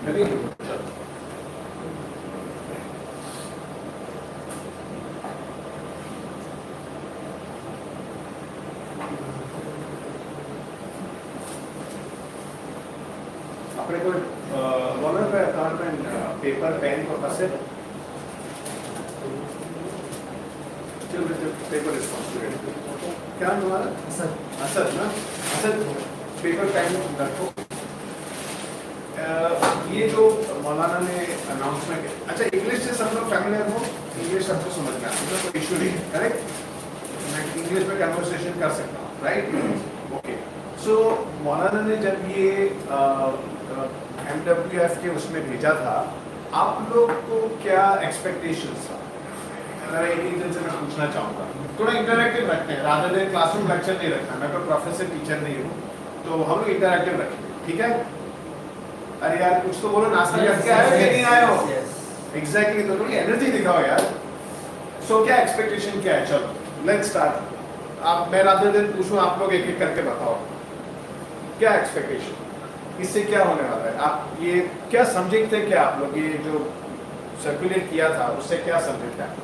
Very good. अपने को बोलो पे अकाउंटमेंट पेपर पेन को पासे चलो पेपर रिस्पॉन्सिबिलिटी क्या तुम्हारा असद ना असद पेपर पेन रखो ये जो मौलाना ने अनाउंसमेंट अच्छा इंग्लिश से सब लोग फैमिलियर हो इंग्लिश सबको समझ में आता है कोई इशू नहीं करेक्ट मैं इंग्लिश में कन्वर्सेशन कर सकता हूँ राइट ओके सो मौलाना ने जब ये MWF के उसमें भेजा था आप लोग को क्या एक्सपेक्टेशंस था अगर एक दिन से मैं पूछना चाहूँगा थोड़ा इंटरैक्टिव रखते हैं रादर देन क्लासरूम लेक्चर नहीं रखना मैं कोई प्रोफेसर टीचर नहीं हूँ तो हम लोग इंटरैक्टिव रखेंगे ठीक है अरे यार कुछ तो बोलो नाश्ता करके आए हो कि नहीं आए हो एग्जैक्टली तो थोड़ी एनर्जी दिखाओ यार सो क्या एक्सपेक्टेशन क्या है चलो लेट्स स्टार्ट आप मैं रादर देन पूछूं आप लोग एक एक करके बताओ क्या एक्सपेक्टेशन इससे क्या होने वाला है आप ये क्या समझे थे क्या आप लोग ये जो सर्कुलेट किया था उससे क्या समझे थे आप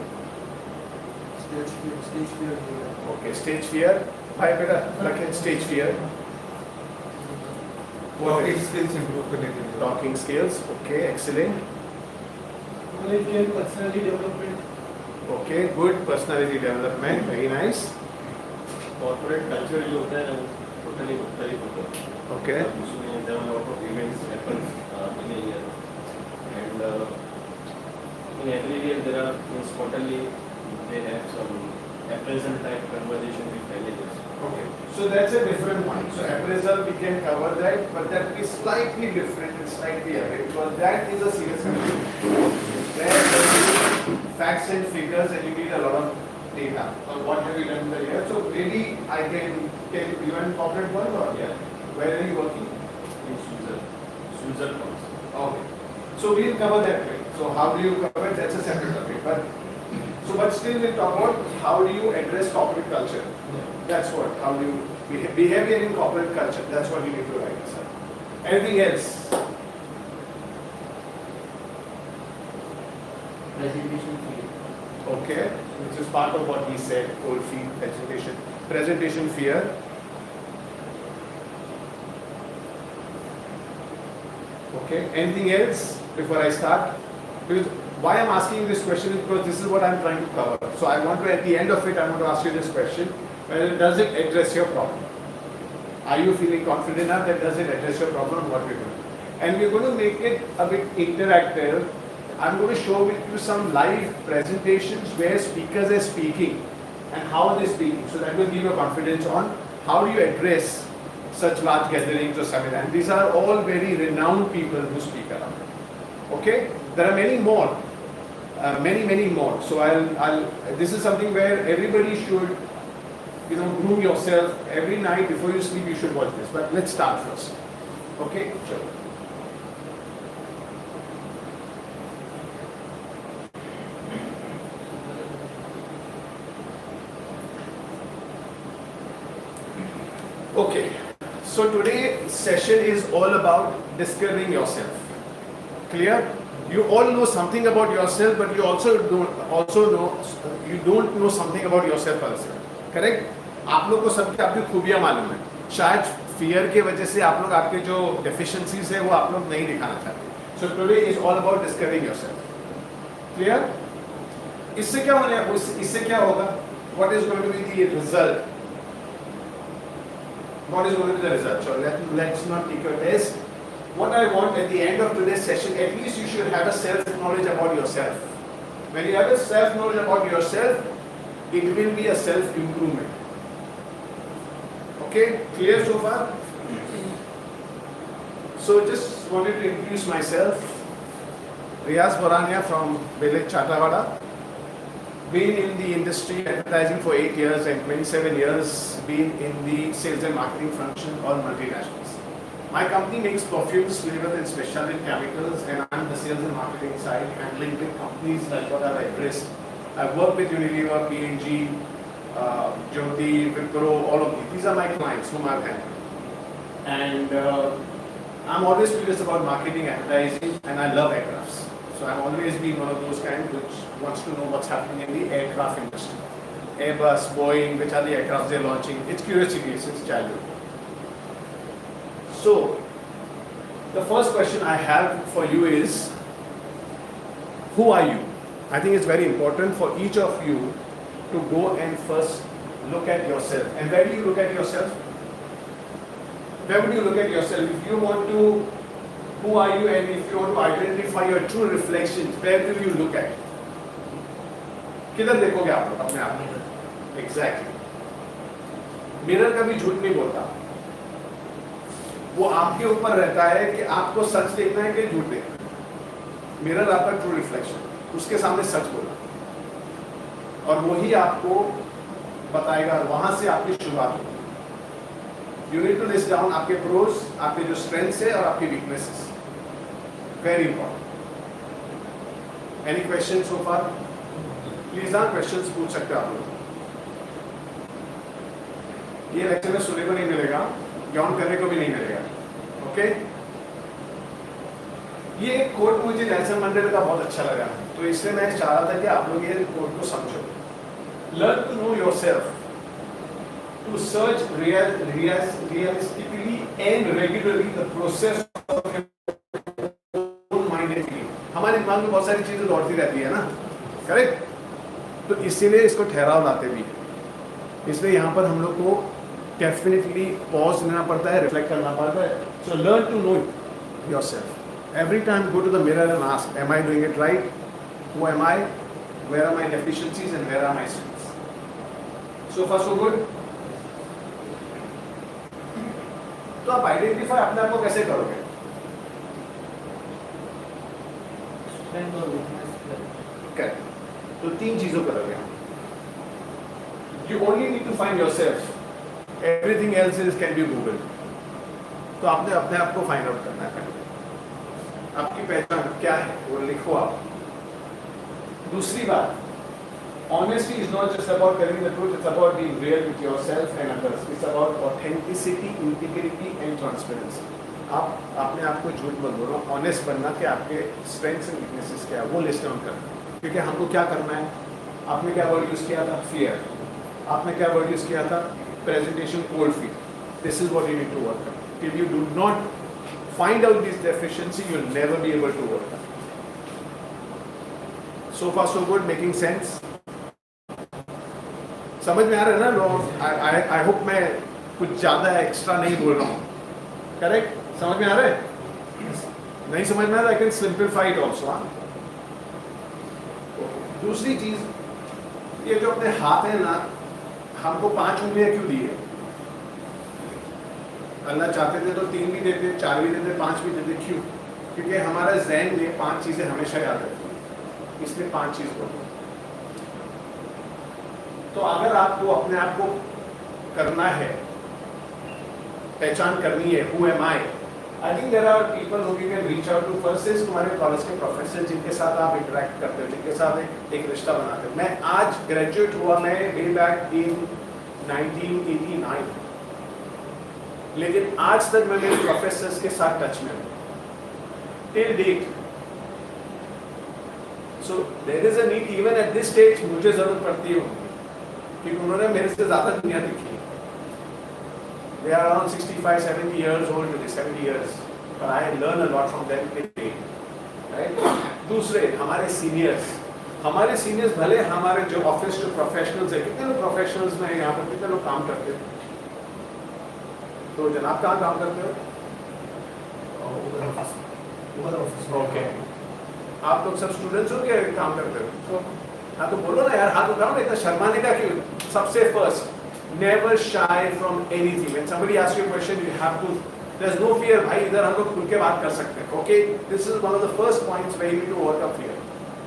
ओके स्टेज फियर भाई बेटा रखें stage fear talking skills improve करने के लिए talking skills okay excellent personality development okay good personality development very nice corporate culture जो होता है वो टोटली मुख्तलिफ होता है ओके उसमें there are a lot of events happen in a year and in every year there are quarterly they have some appraisal type conversation with managers. Okay, so that's a different one. So appraisal we can cover that, but that is slightly different and slightly other because that is a serious condition. Where facts and figures and you need a lot of data on what have you done in the year. So really I can tell you in corporate world or Yeah, where are you working? in Switzerland. Okay, so we'll cover that way. So how do you cover it? That's a separate topic. But still we'll talk about how do you address corporate culture. That's what, how do you behavior in corporate culture, that's what you need to write, sir. Anything else? presentation fear. Okay, which is part of what he said, cold feet, presentation fear. Okay, anything else before I start? Because why I'm asking you this question is because this is what I'm trying to cover. So I want to, at the end of it, I want to ask you this question. Well, does it address your problem? Are you feeling confident enough that does it address your problem, what we're doing? And we're going to make it a bit interactive. I'm going to show you some live presentations where speakers are speaking and how they're speaking. So that will give you confidence on how do you address such large gatherings or seminars. And these are all very renowned people who speak around. Okay? There are many more. Many more. So this is something where everybody should, groom yourself. Every night before you sleep, you should watch this. But let's start first. Okay? Sure. Okay. So today's session is all about discovering yourself. Clear? You all know something about yourself, but you don't know something about yourself also. Correct? आप लोग को सबकी आपकी खूबियां मालूम है. शायद fear के वजह से आप लोग आपके जो डेफिशिएंसीज है वो आप लोग नहीं दिखाना चाहते. So today is all about discovering yourself. Clear? इससे क्या होने इससे क्या होगा? What is going to be the result? What is going to be the result? So let's not take your test. What I want at the end of today's session, at least you should have a self-knowledge about yourself. When you have a self-knowledge about yourself, it will be a self-improvement. Okay? Clear so far? So just wanted to introduce myself. Riaz Borania from village Chatawada. Been in the industry advertising for 8 years and 27 years been in the sales and marketing function, all multinationals. My company makes perfumes, flavors and specialty chemicals, and I'm the sales and marketing side, handling big companies like what I've addressed. I've worked with Unilever, P&G, Jyoti, Wipro, all of these. These are my clients whom I've handled. And I'm always curious about marketing, advertising, and I love aircrafts. So I've always been one of those kind which wants to know what's happening in the aircraft industry. Airbus, Boeing, which are the aircrafts they're launching. It's curiosity since childhood. So, the first question I have for you is, who are you? I think it's very important for each of you to go and first look at yourself. And where do you look at yourself? Where would you look at yourself? If you want to, who are you, and if you want to identify your true reflections, where will you look at? किधर देखोगे आप लोग अपने आप में? Exactly. Mirror कभी झूठ नहीं बोलता. वो आपके ऊपर रहता है कि आपको सच देखना है कि झूठ देखना है. मिरर आपका ट्रू रिफ्लेक्शन, उसके सामने सच बोला और वही आपको बताएगा. वहां से आपकी शुरुआत होगी. You need to list down आपके pros, आपके जो strengths है और आपके weaknesses. Very important. Any questions so far? Please ना questions पूछ सकते हो आप लोग. ये लेक्चर में सुनने को नहीं मिलेगा, ज्ञान करने को भी नहीं मिलेगा. ओके? ये एक कोट मुझे नेल्सन मंडेला का बहुत अच्छा लगा, तो इसलिए मैं चाह रहा था कि आप लोग ये कोट को समझो. Learn to know yourself. To search realistically and regularly the process of your own mind and feeling. हमारे दिमाग में बहुत सारी चीजें दौड़ती रहती है ना, करेक्ट? तो इसीलिए इसको ठहराव लाते भी है. इसलिए यहाँ पर हम लोग को डेफिनेटली पॉज लेना पड़ता है, रिफ्लेक्ट करना पड़ता है. So learn to know yourself. Every time go to the mirror and ask, am I doing it right? Who am I? Where are my deficiencies and where are my strengths? So far so good. तो आप identify अपने आप को कैसे करोगे? Strength और weakness पर. Correct. तो तीन चीजों करोगे आप. You only need to find yourself. Everything else is can be googled. तो आपने अपने आप को फाइंड आउट करना है. आपकी पहचान क्या है वो लिखो आप. दूसरी बात, honesty is not just about telling the truth, it's about being real with yourself and others. It's about authenticity, integrity and transparency. आप अपने आप को झूठ मत बोलो, ऑनेस्ट बनना कि आपके स्ट्रेंथ्स एंड वीकनेसेस क्या है वो लिस्ट डाउन करना. क्योंकि हमको क्या करना है, आपने क्या वर्ड यूज किया था? फियर. आपने क्या वर्ड यूज किया था? Presentation cold feet. This is what you need to work on. If you do not find out this deficiency, you'll never be able to work on. So far so good, making sense. समझ में आ रहा है ना लोग? I hope मैं कुछ ज्यादा extra नहीं बोल रहा हूँ. करेक्ट? समझ में आ रहा है? नहीं समझ में आ रहा, I can simplify it also. दूसरी चीज, ये जो अपने हाथ है ना, हमको 5 उंगलियां क्यों दी है? अल्लाह चाहते थे तो 3 भी देते, 4 भी देते, 5 भी देते. क्यों? क्योंकि हमारा ज़हन में 5 चीजें हमेशा याद रहती है, इसलिए 5 चीज बोलो. तो अगर आपको अपने आप को करना है, पहचान करनी है, who am I? I think there are people who you can reach out to. First is तुम्हारे कॉलेज के प्रोफेसर जिनके साथ आप इंटरेक्ट करते हो, जिनके साथ एक रिश्ता बनाते हो. मैं आज ग्रेजुएट हुआ, मैं वे बैक इन 1989, लेकिन आज तक मैं मेरे प्रोफेसर्स के साथ टच में हूँ till date. So there is a need even at this stage. मुझे जरूरत पड़ती है क्योंकि उन्होंने मेरे से ज्यादा दुनिया देखी है. They are around 65-70 years old today, 70 years, but I learn a lot from them today. Right? दूसरे हमारे सीनियर्स भले हमारे जो ऑफिस जो प्रोफेशनल्स है, कितने लोग प्रोफेशनल्स में यहाँ पर कितने लोग काम करते हैं? तो जनाब कहाँ काम करते हो? ओके. आप लोग सब स्टूडेंट्स हो के काम करते हो? हाँ तो बोलो ना यार, हाथ उठाओ ना, इतना शर्माने का क्यों? सबसे first, never shy from anything. When somebody asks you a question, you have to. There's no fear. भाई इधर हम लोग खुल के बात कर सकते हैं. Okay, this is one of the first points where you need to overcome fear.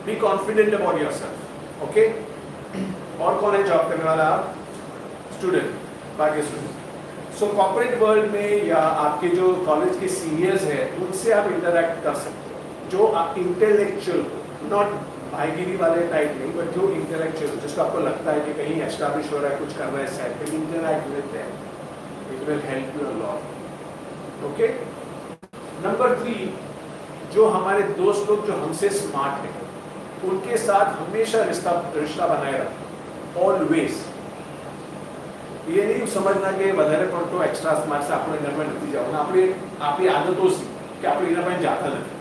Be confident about yourself. Okay. और कौन है जॉब करने वाला? स्टूडेंट, बाकी स्टूडेंट. सो कॉर्पोरेट वर्ल्ड में या आपके जो कॉलेज के सीनियर्स हैं, उनसे आप इंटरेक्ट कर सकते हो. जो आप इंटेलेक्चुअल, नॉट भाईगिरी वाले टाइप नहीं, बट जो इंटेलेक्चुअल, जिसको आपको लगता है कि कहीं एस्टैब्लिश हो रहा है, कुछ कर रहा है साइड पे, interact with them. It will help you a lot. Okay. Number 3, जो हमारे दोस्त लोग जो हमसे स्मार्ट हैं उनके साथ हमेशा रिश्ता बनाए रखो, ऑलवेज। ये नहीं समझना कि વધારે પડતો એક્સ્ટ્રા સ્માર્ટ છે આપણે ઘરમાં નથી જવાનું, આપણી આદતો છે કે આપણે એના પાસે જાતા નથી।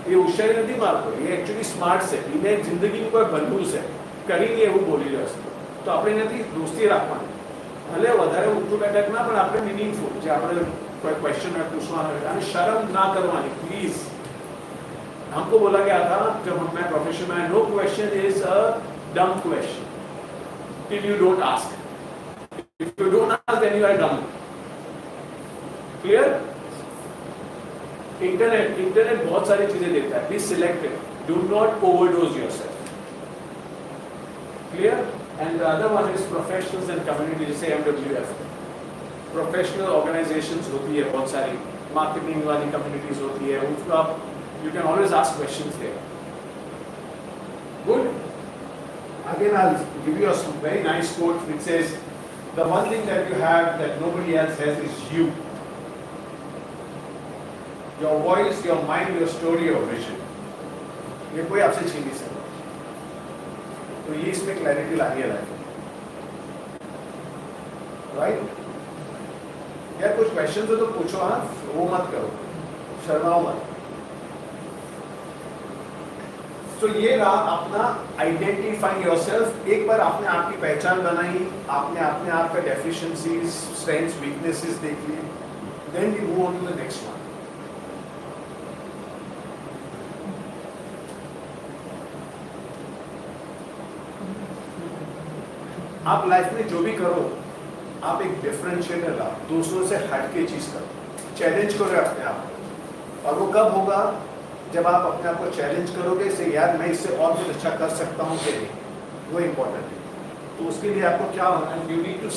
એ હોશિયારી નથી મારતો, એ એકચ્યુઅલી સ્માર્ટ છે, એને જિંદગીનું કોઈ બનવું છે, કરીને એવું બોલી રહ્યો છે, તો આપણે એનાથી દોસ્તી રાખવાની। ભલે વધારે ઊંચું બેઠક ના, પણ આપણે મિનિંગફુલ જે આપણે कोई क्वेश्चन है पूछना है, शर्म ना करवानी प्लीज। हमको बोला गया था जब मैं प्रोफेशन में, no question is a dumb question till you don't ask, if you don't ask then you are dumb. Clear? Internet बहुत सारी चीजें देता है, be selective, do not overdose yourself. Clear? And the other one is professionals and community, जैसे MWF, professional organisations होती है बहुत सारी, मार्केटिंग वाली कम्युनिटीज होती है, उसको आप you can always ask questions there. Good. Again I will give you a very nice quote which says the one thing that you have that nobody else has is you, your voice, your mind, your story, your vision. ये कोई आपसे छीन नहीं सकता। तो ये इसमें clarity लानी है लाइफ, राइट? यार कुछ क्वेश्चन हो तो पूछो, हाँ, वो मत करो, शर्माओ मत। तो ये रहा अपना आइडेंटिफाइंग योरसेल्फ। एक बार आपने आपकी पहचान बनाई, आपने अपने आप का डेफिशिएंसीज, स्ट्रेंथ्स, वीकनेसेस देख लिए, then we move on to the next one. आप लाइफ में जो भी करो, आप एक डिफरेंशिएटर लाओ, दूसरों से हटके चीज करो, चैलेंज करो अपने आप को। और वो कब होगा? जब आप अपने आप को चैलेंज करोगे से यार मैं इससे और कुछ अच्छा कर सकता हूँ कि नहीं, वो इम्पोर्टेंट है। तो उसके लिए आपको क्या होना है? यू नीड टू,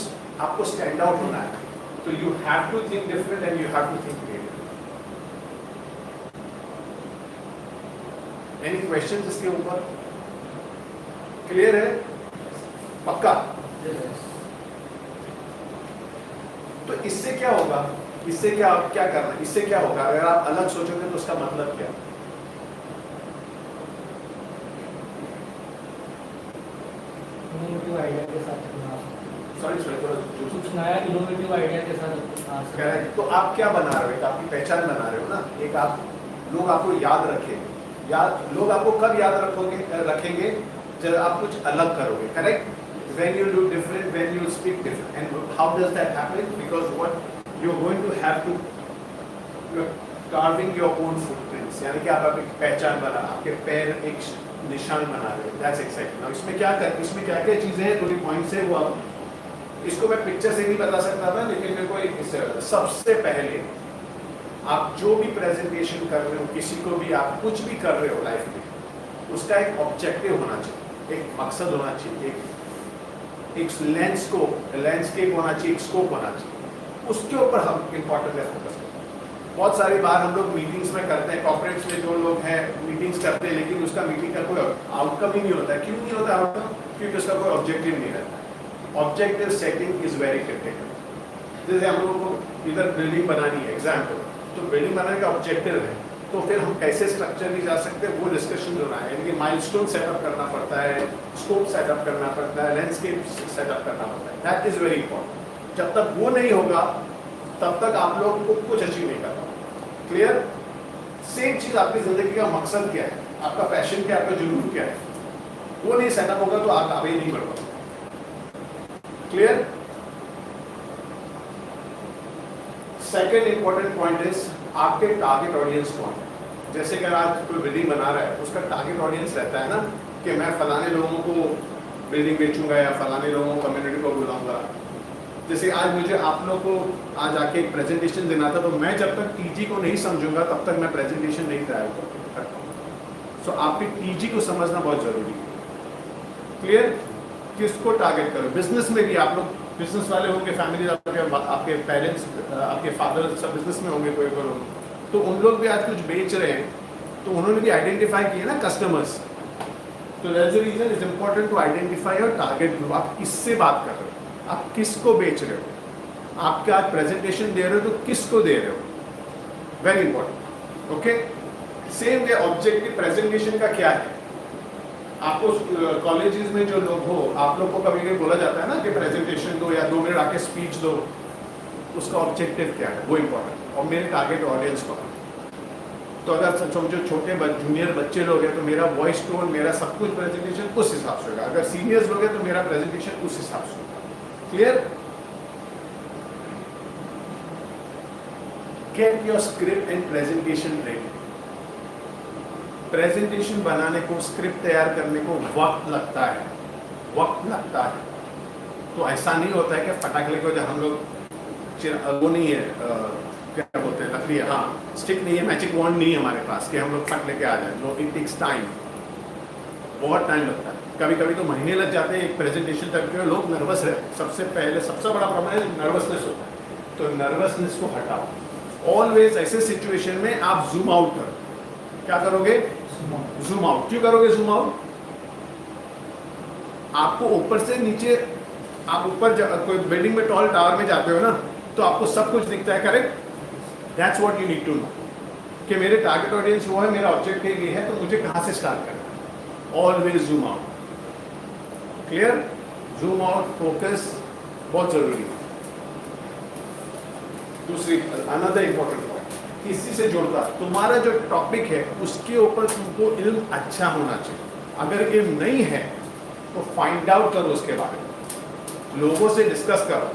आपको स्टैंड आउट होना है। तो you have to think different and you have to think creative. Any questions इसके ऊपर? क्लियर है? पक्का? तो इससे क्या होगा? इससे क्या करना? इससे क्या होगा? अगर आप अलग सोचोगे तो उसका मतलब क्या? इनोवेटिव आइडिया के साथ सॉरी कुछ नया इनोवेटिव आइडिया के साथ करेक्ट। तो आप क्या बना रहे हो? एक आपकी पहचान बना रहे हो ना, एक आप, लोग आपको याद रखेंगे। लोग आपको कब याद रखेंगे? जब आप कुछ अलग करोगे। Correct? when you do different, when you speak different. And how does that happen? Because what you're going to have to, you're carving your own footprints. यानी कि आप अपनी पहचान बना, आपके पैर एक निशान बना रहे हो। That's exciting. Now इसमें क्या चीजें हैं, थोड़ी पॉइंट्स है, वो आप, इसको मैं पिक्चर से नहीं बता सकता था, लेकिन मेरे को एक इससे बता। सबसे पहले आप जो भी प्रेजेंटेशन कर रहे हो, किसी को भी आप कुछ भी कर रहे हो लाइफ में, उसका एक ऑब्जेक्टिव होना चाहिए, एक मकसद होना चाहिए, एक लैंडस्केप होना चाहिए, एक स्कोप होना चाहिए। उसके ऊपर हम इंपॉर्टेंट है फोकस करते हैं। बहुत सारी बार हम लोग मीटिंग्स में करते हैं, कॉर्पोरेट्स में जो लोग हैं मीटिंग्स करते हैं, लेकिन उसका मीटिंग का कोई आउटकम ही नहीं होता है। क्यों नहीं होता आउटकम? क्योंकि उसका कोई ऑब्जेक्टिव नहीं रहता। Objective setting is very critical. जैसे हम लोगों को इधर बिल्डिंग बनानी है, एग्जाम्पल, तो बिल्डिंग बनाने का ऑब्जेक्टिव है, तो फिर हम कैसे स्ट्रक्चर नहीं जा सकते, वो डिस्कशन होना है। यानी कि माइलस्टोन सेटअप करना पड़ता है, स्कोप सेटअप करना पड़ता है, लैंडस्केप सेटअप करना पड़ता है। That is very important. जब तक वो नहीं होगा तब तक आप लोग को कुछ अचीव नहीं कर पाओगे। क्लियर? सेम चीज आपकी जिंदगी का मकसद क्या है, आपका पैशन क्या है, आपका जुनून क्या है, वो नहीं सेटअप होगा तो आप आगे नहीं बढ़ पाओगे। Clear? Second important point is आपके टारगेट ऑडियंस कौन है। जैसे अगर आज कोई बिल्डिंग बना रहा है, उसका टारगेट ऑडियंस रहता है ना कि मैं फलाने लोगों को बिल्डिंग बेचूंगा या फलाने लोगों को, कम्युनिटी को बुलाऊंगा। जैसे आज मुझे आप लोगों को आज आके एक प्रेजेंटेशन देना था, तो मैं जब तक टीजी को नहीं समझूंगा तब तक मैं प्रेजेंटेशन नहीं तैयार कर सकता। सो आपकी टीजी को समझना बहुत जरूरी है। क्लियर? किसको टारगेट करो? बिजनेस में भी आप लोग बिजनेस वाले होंगे, फैमिली, आपके पेरेंट्स, आपके फादर सब बिजनेस में होंगे, कोई लोग, तो उन लोग भी आज कुछ बेच रहे हैं, तो उन्होंने भी आइडेंटिफाई किए ना कस्टमर्स। तो that's the reason is important to identify your target group. आप किससे बात कर रहे हो, आप किसको बेच रहे हो, आपका आज प्रेजेंटेशन दे रहे हो तो किसको दे रहे हो। Very important. Okay, same way objective presentation का क्या है? आपको कॉलेजेस में जो लोग हो, आप लोग को कभी कभी बोला जाता है ना कि प्रेजेंटेशन दो या 2 मिनट आके स्पीच दो, उसका ऑब्जेक्टिव क्या है वो इंपॉर्टेंट, और मेरे टारगेट ऑडियंस को। तो अगर समझो छोटे जूनियर बच्चे लोग हैं तो मेरा वॉइस टोन, मेरा सब कुछ प्रेजेंटेशन उस हिसाब से होगा। अगर सीनियर्स लोग हैं तो मेरा प्रेजेंटेशन उस हिसाब से होगा। Clear? Get your script and presentation ready. Presentation बनाने को, स्क्रिप्ट तैयार करने को वक्त लगता है, वक्त लगता है। तो ऐसा नहीं होता है कि फटाक लेके जब हम लोग वो नहीं है, क्या बोलते हैं, लकड़ी, हाँ स्टिक नहीं है, मैजिक वॉन्ड नहीं है हमारे पास कि हम लोग फट लेके आ जाए। नो, इट टेक्स टाइम, बहुत टाइम लगता है। कभी कभी तो महीने लग जाते हैं एक प्रेजेंटेशन तक के। लोग नर्वस है, सबसे पहले सबसे बड़ा प्रॉब्लम है नर्वसनेस होता है। तो नर्वसनेस को हटाओ। ऑलवेज ऐसे सिचुएशन में आप जूम आउट करो। क्या करोगे? Zoom out. क्यों करोगे जूम आउट? आपको ऊपर से नीचे, आप ऊपर कोई बिल्डिंग में, टॉल टावर में जाते हो ना, तो आपको सब कुछ दिखता है, correct? That's what you need to know कि मेरे टारगेट ऑडियंस वो है, मेरा ऑब्जेक्टिव ये है, तो मुझे कहां से स्टार्ट करना है। Always zoom out. Clear? Zoom out, focus बहुत जरूरी है। दूसरी अनदर इंपॉर्टेंट पॉइंट इसी से जोड़ता, तुम्हारा जो टॉपिक है उसके ऊपर तुमको इल्म अच्छा होना चाहिए। अगर इल्म नहीं है तो फाइंड आउट करो उसके बारे में, लोगों से डिस्कस करो।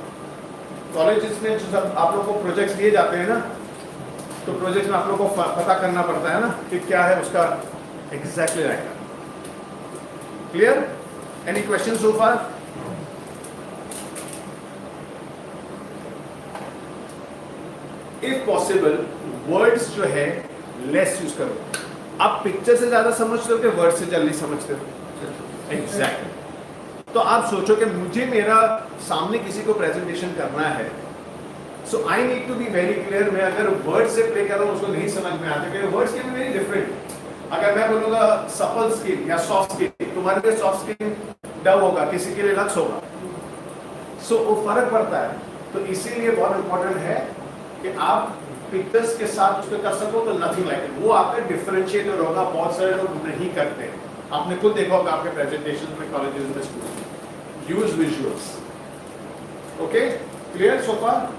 कॉलेजेस में जो सब आप लोगों को प्रोजेक्ट्स दिए जाते हैं ना, तो प्रोजेक्ट में आप लोगों को पता करना पड़ता है ना कि क्या है उसका exactly right. Clear? Any question so far? If possible words जो है लेस यूज करो। आप पिक्चर से ज्यादा समझते हो कि वर्ड से जल्दी समझते हो? एग्जैक्टली। तो आप सोचो कि मुझे मेरा सामने किसी को प्रेजेंटेशन करना है, so I need to be very clear. मैं अगर वर्ड से प्ले कर रहा हूँ उसको नहीं समझ में आता, क्योंकि वर्ड्स के भी वेरी डिफरेंट। अगर मैं बोलूँगा सपल स्किन या सॉफ्ट स्किन, तुम्हारे लिए सॉफ्ट स्किन डव होगा, किसी के लिए लक्स होगा। सो वो फर्क पड़ता है। तो इसीलिए बहुत इंपॉर्टेंट है कि आप पिक्चर्स के साथ उसको कर सको, तो नथिंग लाइक इट। वो आपका डिफरेंशिएटर होगा, बहुत सारे लोग नहीं करते। आपने खुद देखा होगा आपके प्रेजेंटेशन में, कॉलेजेस में, school, use visuals. Okay, clear so far?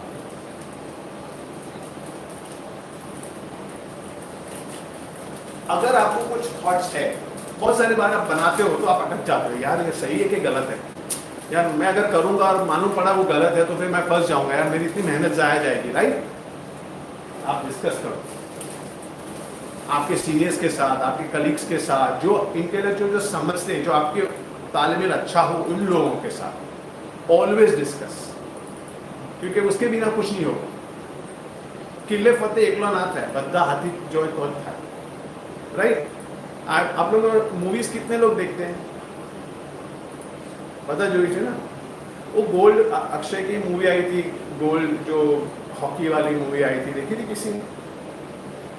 अगर आपको कुछ थॉट्स है, बहुत सारी बार आप बनाते हो तो आप अटक जाते हो, यार ये सही है कि गलत है, यार मैं अगर करूंगा और मालूम पड़ा वो गलत है तो फिर मैं फंस जाऊंगा, यार मेरी इतनी मेहनत जाया जाएगी, राइट? आप डिस्कस करो आपके सीनियर्स के साथ, आपके कलीग्स के साथ, जो इंटेलेक्चुअल, जो समझते हैं, जो आपके तालमेल अच्छा हो, उन लोगों के साथ ऑलवेज डिस्कस, क्योंकि उसके बिना कुछ नहीं होगा। किले फतेह एकला नाथ है, बद्दा हाथी जो है तो था, राइट? आप लोग मूवीज कितने लोग देखते हैं? पता जो है ना, वो गोल्ड, अक्षय की मूवी आई थी गोल्ड, जो हॉकी वाली मूवी आई थी, देखी थी किसी ने?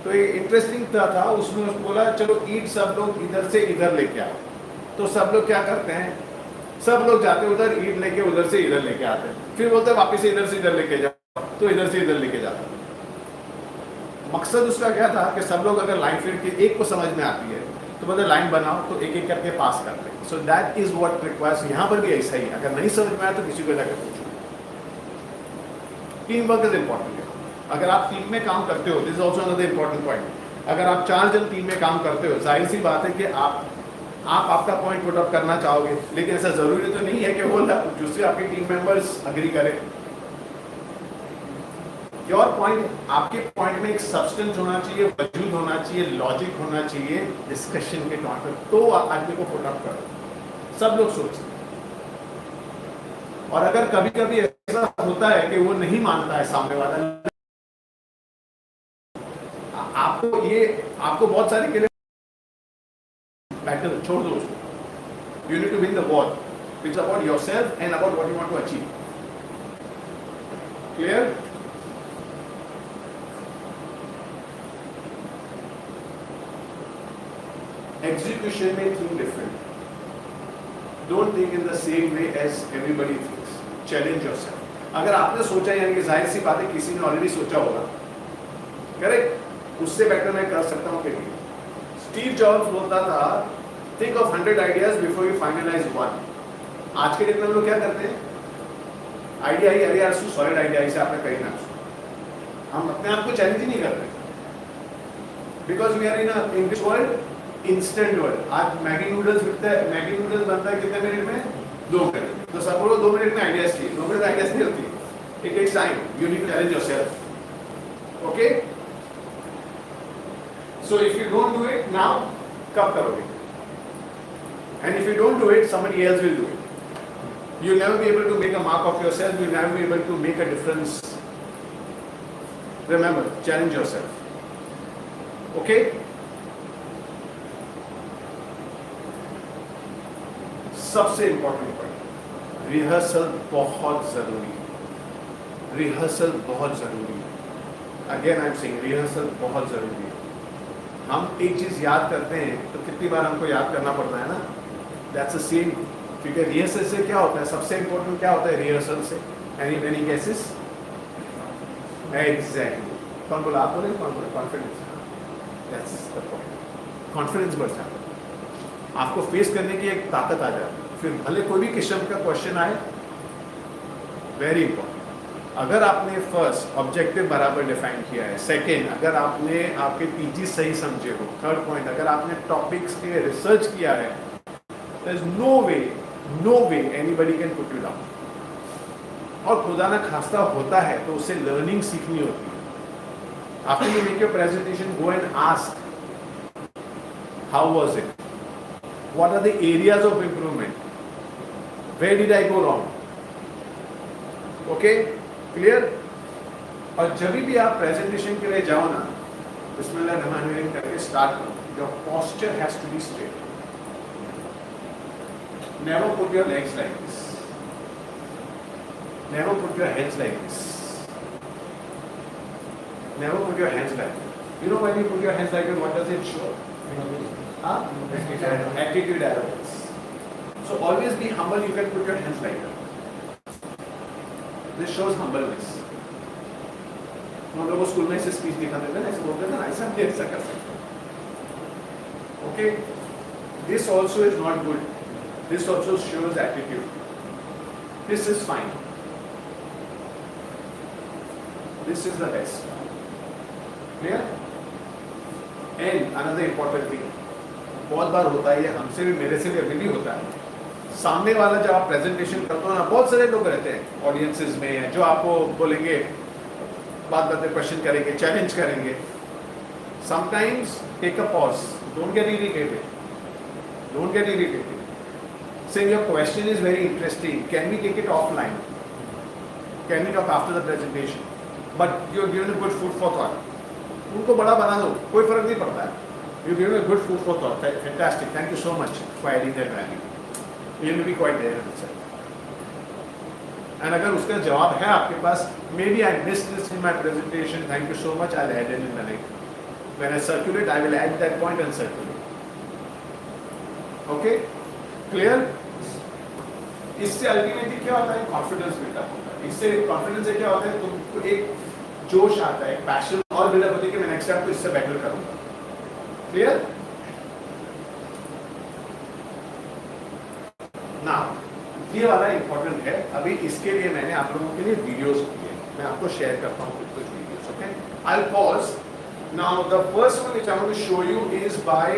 तो ये इंटरेस्टिंग था उसमें बोला चलो ईट सब लोग इधर से इधर लेके आओ। तो सब लोग क्या करते हैं, सब लोग जाते उधर, ईट लेके उधर से इधर लेके आते हैं, फिर बोलते वापस इधर से इधर लेके जाओ, तो इधर से इधर लेके जाता। मकसद उसका क्या था कि सब लोग अगर लाइन फिर के एक को समझ में आती है तो मतलब लाइन बनाओ, तो एक एक करके पास करते हैं। So that is what requires. यहाँ पर भी ऐसा ही, अगर नहीं समझ में आया तो किसी को जाकर पूछो। Team work is important. अगर आप टीम में काम करते हो, this is also another important point. अगर आप 4 जन टीम में काम करते हो, जाहिर सी बात है कि आप आपका पॉइंट पुट अप करना चाहोगे, लेकिन ऐसा जरूरी तो नहीं है कि वो दूसरे आपके टीम मेंबर्स अग्री करें। योर पॉइंट, आपके पॉइंट में एक सब्सटेंस होना चाहिए, वजूद होना चाहिए, लॉजिक होना चाहिए डिस्कशन के तौर पर, तो आदमी को पुट अप करो। सब लोग सोचते हैं, और अगर कभी कभी ऐसा होता है कि वो नहीं मानता है सामने वाला, आपको बहुत सारे के लिए बैटल छोड़ दो उसको। You need to win the war, it's about yourself and about what you want to achieve. Clear? Execution may think different. Don't think in the same way as everybody thinks. Challenge yourself. अगर आपने सोचा, यानी कि जाहिर सी बात है किसी ने ऑलरेडी सोचा होगा, करेक्ट? उससे बेटर मैं कर सकता हूँ कि नहीं? स्टीव जॉब्स बोलता था, think of 100 ideas before you finalise one. आज के डेट में हम लोग क्या करते हैं? आइडिया ही, अरे यार सॉलिड आइडिया, इसे आपने कहीं ना, हम अपने आप को चैलेंज ही नहीं कर रहे, because we are in in this world, instant world. आज मैगी नूडल्स बिकता है, मैगी नूडल्स बनता है कितने मिनट में? 2 मिनट। तो सब लोग 2 मिनट में आइडियाज चाहिए, 2 मिनट आइडियाज नहीं होती, it takes time, you need to challenge yourself. Okay, so if you don't do it now, कब करोगे? And if you don't do it, somebody else will do it. You'll never be able to make a mark of yourself, you'll never be able to make a difference. Remember, challenge yourself. Okay? सबसे important point, rehearsal बहुत जरूरी है। Rehearsal बहुत जरूरी है। Again I am saying, rehearsal बहुत जरूरी है। हम एक चीज याद करते हैं तो कितनी बार हमको याद करना पड़ता है ना? दैट्स द सेम, क्योंकि रिहर्सल से क्या होता है? सबसे इंपॉर्टेंट क्या होता है रिहर्सल से? Any guesses? एग्जैक्टली। कौन बोला? आप बोले? कौन बोले? Confidence. That's the point. Confidence बढ़ जाता है, आपको फेस करने की एक ताकत आ जाती है। फिर भले कोई भी किस्म का क्वेश्चन आए, वेरी इंपॉर्टेंट, अगर आपने फर्स्ट ऑब्जेक्टिव बराबर डिफाइन किया है, सेकेंड अगर आपने आपके पीजी सही समझे हो, थर्ड पॉइंट अगर आपने टॉपिक्स के रिसर्च किया है, there is no way anybody can put you down. और खुदा ना खास्ता होता है तो उससे लर्निंग सीखनी होती है। After you make your presentation, go and ask, how was it? What are the areas of improvement? Where did I go wrong? Okay? Clear? और जब भी आप प्रेजेंटेशन के लिए जाओ ना, बिस्मिल्लाहिर्रहमानिर्रहीम करके स्टार्ट करो। Your posture has to be straight. Never put your legs like this. Never put your heads like this. Never put your hands like that. You know when you put your hands like that, what does it show? Huh? Attitude arrogance. So always be humble, you can put your hands like that. This shows humbleness. हम लोग school में ऐसे speech दिखाते थे ना, ऐसे बोलते थे ना, ऐसा भी ऐसा कर सकते। Okay? This also is not good. This also shows attitude. This is fine. This is the best. Clear? And another important thing, बहुत बार होता है, ये हमसे भी, मेरे से भी अभी भी होता है, सामने वाला जब आप प्रेजेंटेशन करते हो ना, बहुत सारे लोग रहते हैं ऑडियंसेस में जो आपको बोलेंगे, बात बात में क्वेश्चन करेंगे, चैलेंज करेंगे। Sometimes take a pause, don't get irritated, say your question is very interesting, can we take it offline, can we talk after the presentation, but you are given a good food for thought. उनको बड़ा बना दो, कोई फर्क नहीं पड़ता है। You give a good food for thought, fantastic, thank you so much for adding that value, you will be quite there itself. And अगर उसका जवाब है आपके पास, maybe I missed this in my presentation, thank you so much, I will add it in the next, when I circulate I will add that point and circulate. Okay, clear? इससे ultimately क्या होता है? Confidence buildup होता है। इससे confidence से क्या होता है? तुमको एक जोश आता है, पैशन और बिल्डअप होती है कि मैं नेक्स्ट टाइम को इससे बेटर करूंगा। क्लियर? ना ये वाला इंपॉर्टेंट है। अभी इसके लिए मैंने आप लोगों के लिए वीडियोस किए, मैं आपको शेयर करता हूँ कुछ videos. Okay, I will pause now. The first one which I want to show you is by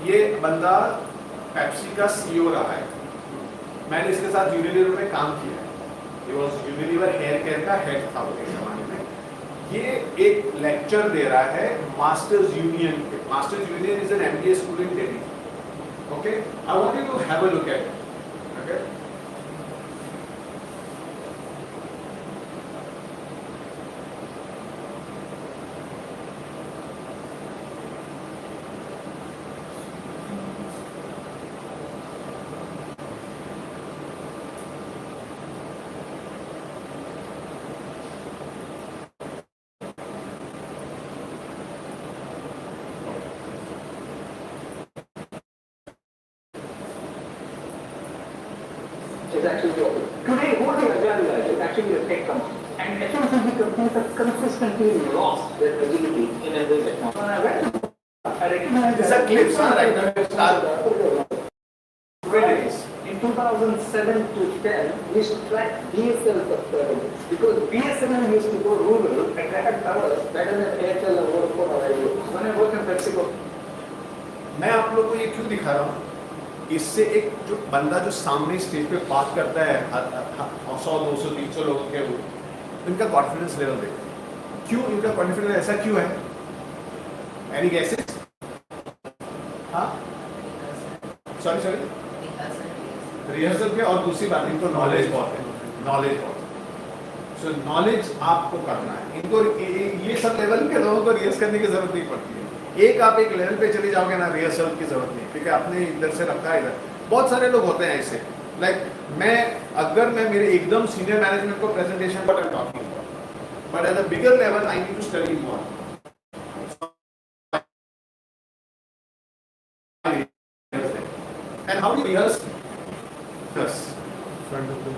ये बंदा पेप्सी का सीईओ रहा है। मैंने इसके साथ यूनिलीवर में काम किया है। ये वाज यूनिलीवर हेयर केयर का हेड था वो एक जमाने में। ये एक लेक्चर दे रहा है मास्टर्स यूनियन पे। Masters Union is an MBA school in Delhi. Okay, I want you to have a look at it. Okay, Is actually the opposite. Today, who are the agendas? It's actually a tech company. And FMCG companies have consistently lost their agility in every sector. When I went to, I recognized These are clips, huh? Right now, start. in 2007 to 10, we used to track BSL subscribers because BSNL used to go rural and they had towers better than Airtel or Vodafone or Idea. When I worked in PepsiCo, मैं आप लोगों को ये क्यों दिखा रहा हूँ? इससे एक जो बंदा जो सामने स्टेज पे बात करता है 100, 200, 300 लोगों के वो इनका कॉन्फिडेंस लेवल देखो। क्यों इनका कॉन्फिडेंस ऐसा क्यों है? Any guesses? हाँ? सॉरी रिहर्सल पे और दूसरी बात इनको नॉलेज बहुत है, नॉलेज बहुत है। सो नॉलेज आपको करना है। इनको ये सब लेवल के लोगों को रिहर्स करने की जरूरत नहीं पड़ती है। एक आप एक लेवल पे चले जाओगे ना, रिहर्सल की जरूरत नहीं, क्योंकि आपने इधर से रखा है इधर। बहुत सारे लोग होते हैं ऐसे, अगर मैं मेरे एकदम सीनियर मैनेजमेंट को presentation what I am talking about, but at a bigger level I need to study more. And how do rehearse? Yes. Front of the,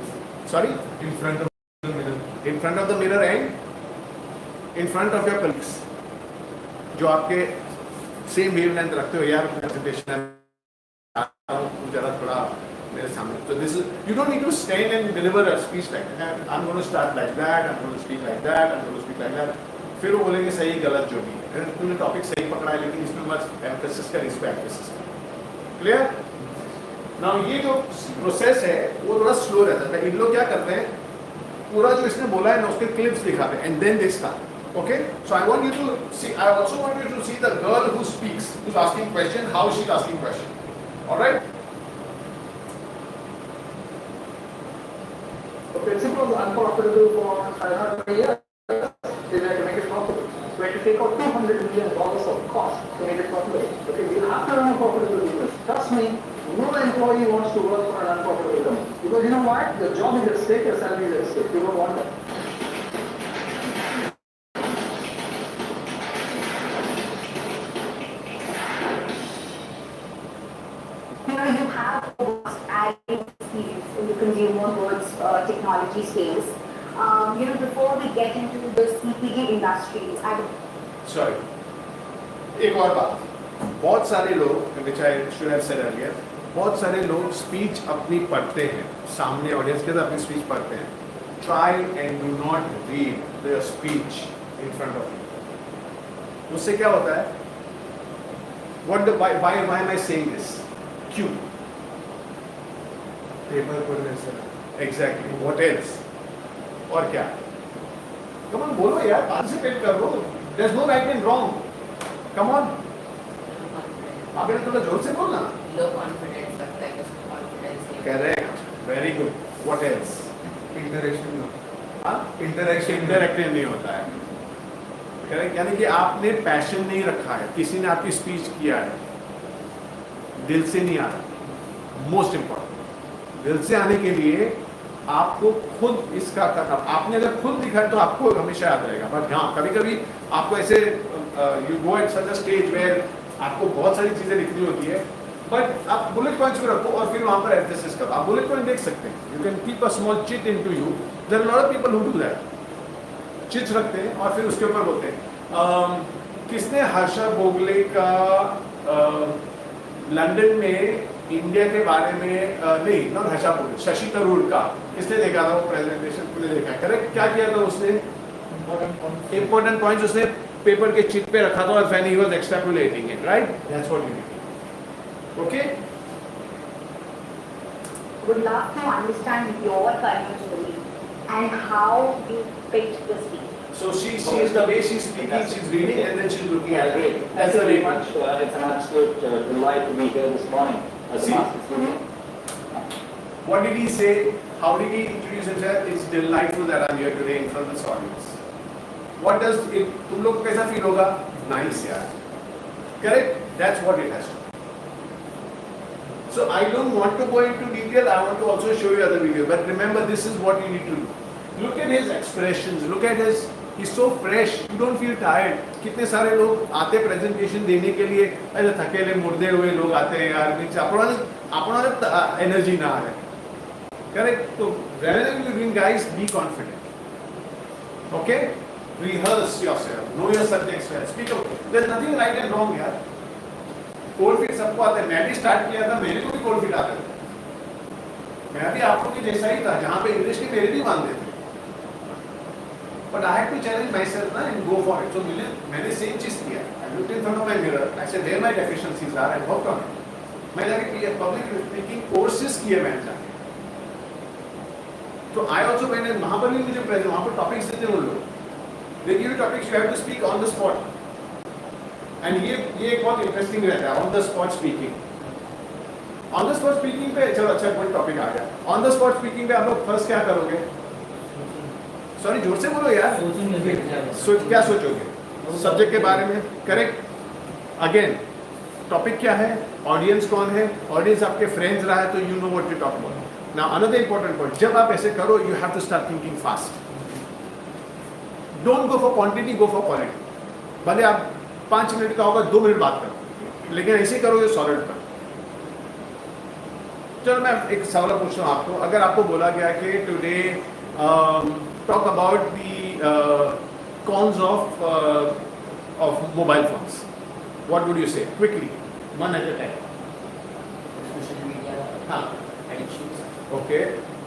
Sorry? in front of the mirror. In front of the mirror and in front of your colleagues, जो आपके same wavelength रखते हो। यार presentation है जरा थोड़ा मेरे सामने, तो this you don't need to stand and deliver a speech like that. I am going to start like that, I am going to speak like that, I am going to speak like that. फिर वो बोलेंगे सही गलत जो भी है, तूने topic सही पकड़ा है लेकिन इसमें बस एम्फेसिस कर, इस पे एम्फेसिस कर। क्लियर? नाउ ये जो प्रोसेस है वो थोड़ा स्लो रहता है। इन लोग क्या करते हैं, पूरा जो इसने बोला है ना उसके क्लिप्स दिखाते हैं and then they start. Okay, so I want you to see. I also want you to see the girl who speaks, who's asking question, how she's asking question. All right. the principle was unprofitable for another year. They had to make it profitable. So we had to take out $200 million of cost to make it profitable. Okay, you have to run a profitable business. Trust me, no employee wants to work for an unprofitable company. Because you know what? Your job is at stake, your salary is at stake. You don't want that. You have experience in the consumer goods technology space. Before we get into the CPG industry, Sorry. एक और बात, बहुत सारे लोग, which I should have said earlier, बहुत सारे लोग speech अपनी पढ़ते हैं, सामने ऑडियंस के साथ अपनी स्पीच पढ़ते हैं। Try and do not read the speech in front of you. उससे क्या होता है? Why am I saying this? क्यों? पेपर पढ़ने से। Exactly. What else? और क्या? Come on, बोलो यार, participate करो. There's no right and wrong. Come on. आप इन्हें थोड़ा जोर से बोलना. लो कॉन्फिडेंस लगता है, उसको कॉन्फिडेंस नहीं। Correct. Very good. What else? Interaction हाँ? इंटरेक्शन इंटरेक्टिव नहीं होता है। Correct? यानी कि आपने पैशन नहीं रखा है, किसी ने आपकी स्पीच किया है, दिल से नहीं आ रहा। मोस्ट इम्पोर्टेंट, दिल से आने के लिए आपको खुद इसका करना। आपने अगर खुद दिखा है तो आपको हमेशा याद रहेगा। बट हाँ, कभी कभी आपको ऐसे you go at such a stage where आपको बहुत सारी चीजें लिखनी होती है, बट आप बुलेट पॉइंट्स भी रखो और फिर वहां पर एम्फेसिस करो। आप बुलेट पॉइंट देख सकते हैं, you can keep a small chit into you. There are lot of people who do that. Chits रखते हैं और फिर उसके ऊपर बोलते हैं। किसने हर्षा भोगले का लंदन में इंडिया के बारे में नहीं, नॉट हर्षा भोगले, शशि थरूर का किसने देखा था? वो प्रेजेंटेशन तुमने देखा है, करेक्ट? क्या किया था उसने? इंपॉर्टेंट पॉइंट्स उसने पेपर के चिट पे रखा था और when he was extrapolating it, right? That's what you need. Okay, would love to understand your career story and how you picked the speech. so she is the way she's speaking, she's reading and then she's looking at it. Thank That's you the very way. much. It's an absolute delight to be here this morning as a See. master student. What did he say? How did he introduce himself? It's delightful that I'm here today in front of this audience. What does it? तुम लोग को कैसा feel होगा? Nice यार. Correct? That's what it has to be. So I don't want to go into detail. I want to also show you other videos. But remember, this is what you need to do. Look at his expressions. Look at his. He's so fresh. You don't feel tired. कितने सारे लोग आते presentation देने के लिए ऐसे थकेले मुर्दे हुए लोग आते हैं यार, नीचे अपना एनर्जी ना आ रहे। करेक्ट? तो whenever you win, guys, be confident. Okay? Rehearse yourself. Know your subjects well. Speak up. There's nothing right and wrong यार. कोल्ड फीट सबको आता है. मैं भी स्टार्ट किया था, मेरे को भी कोल्ड फीट आता है. मैं भी आप लोग के जैसा ही था, जहाँ पे इंग्लिश के मेरे भी मानते थे. But I had to challenge myself na, and go for it. So मैंने सेम चीज किया. I looked in front of my mirror. I said where my deficiencies are and worked on it. मैं जाके पब्लिक स्पीकिंग कोर्सेज किए मैंने जाके. So I also went and वहाँ पर भी मुझे प्रेजेंट, वहाँ पर टॉपिक्स देते हैं वो लोग. They give you topics, you have to speak on the spot. And ये एक बहुत इंटरेस्टिंग रहता है, on the spot speaking. On the spot speaking पे चलो अच्छा कोई टॉपिक आ गया. On the spot speaking पे आप लोग फर्स्ट क्या करोगे? सॉरी जोर से बोलो यार. क्या सोचोगे? सब्जेक्ट के बारे में, करेक्ट? अगेन टॉपिक क्या है, ऑडियंस कौन है, ऑडियंस आपके फ्रेंड्स रहा है तो you know what to talk about. Now another important point, जब आप ऐसे करो you have to start thinking fast. Don't go for quantity, go for quality. भले आप 5 मिनट का होगा 2 मिनट बात करो, लेकिन ऐसे करोगे सॉलिड पर. चलो मैं एक सवाल पूछता हूँ आपको. अगर आपको बोला गया कि today talk about the cons of mobile phones, what would you say quickly, one at a time? Social media, हाँ, एडिक्शंस, ओके.